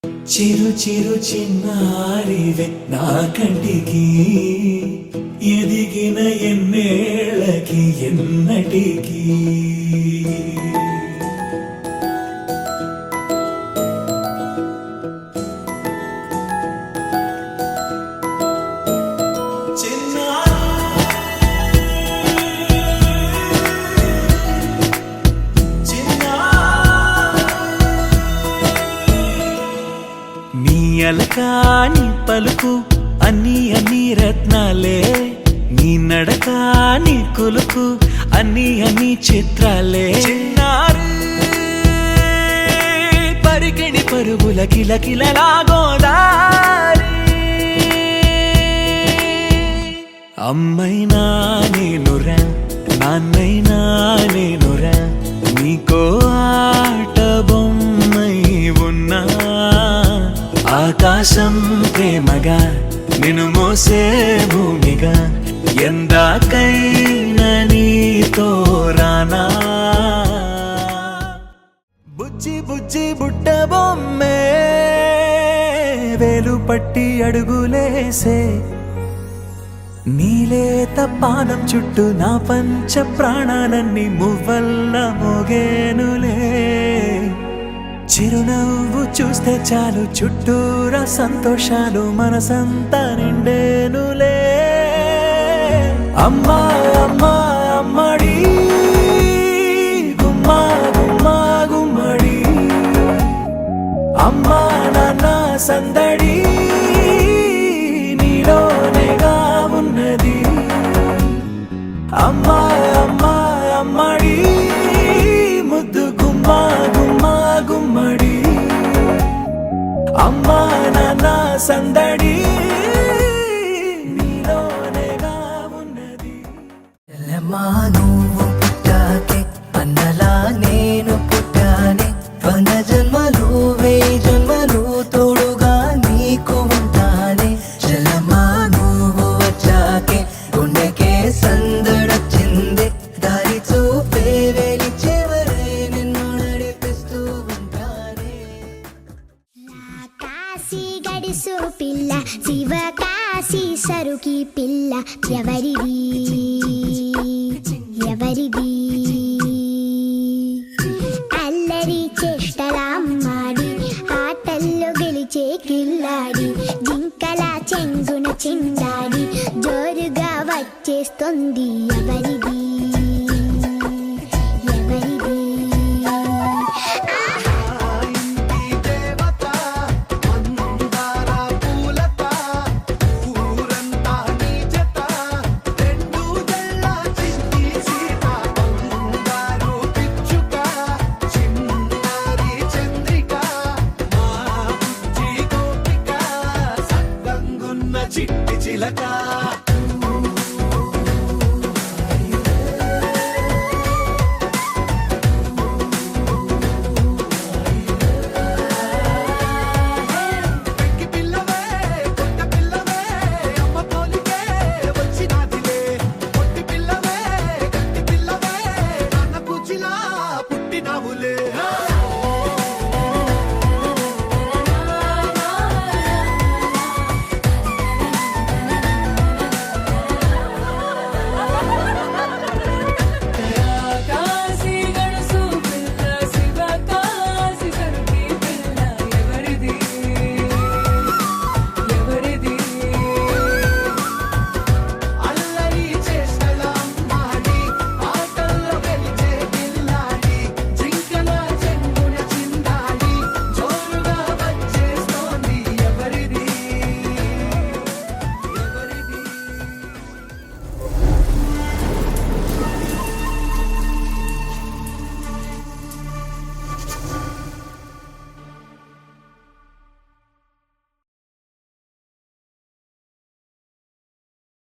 చిరు చిరు చిన్నారివే నా కంటికి ఎదిగిన ఎన్నేళ్ళకి ఎన్నటికి అలకాని పలుకు అన్ని అన్ని రత్నాలే నీ నడక నీ కులుకు అన్ని అన్ని చిత్రాలే చిన్నారు పరికిణి పరుగుల కిలకిలలా గోదారి అమ్మైనా నేనురా నాన్నైనా నేనురా నీకో ఆట బొమ్మై ఉన్నా ఆకాశం ప్రేమగా నిన్ను మోసే భూమిగా ఎందాకైనా నీతో రానా బుజ్జి బుజ్జి బుట్ట బొమ్మే వేలు పట్టి అడుగులేసే నీలేత పానం చుట్టూ నా పంచ ప్రాణాలన్నీ మువ్వల్ల మోగేనులే చిరునవ్వు చూస్తే చాలు చుట్టూరా సంతోషాలు మనసంతా నిండేనులే అమ్మా అమ్మా అమ్మడి గుమ్మా గుమ్మా గుమ్మడి అమ్మా నాన్న సందడి నీలోనేగా ఉన్నది అమ్మా అమ్మా అమ్మడి ముద్దు గుమ్మా గుమ్మా గుమ్మడి అమ్మా నాన్న సందడి నీలోనేగా ఉన్నది నువ్వు పుట్టాకే అన్నలా నేను పుట్టానే 100 జన్మలు 1000 జన్మలు తోడుగా నీకు ఉంటానే చలమా నువ్వు వచ్చాకే గుండెకే సందడొచ్చింది దారి చూపే వెలి చివరే నిన్ను నడిపిస్తూ ఉంటానే కాశీ గడుసు పిల్ల శివ కాశీ సరుకి పిల్ల ఎవరిది ఎవరిది అల్లరి చేష్టలామ్మాడి ఆటల్లో గెలిచే కిల్లాడి జింకల చెంగున చిందాడి జోరుగా వచ్చేస్తుంది ఎవరిది ఎవరిది చిట్టి చిలక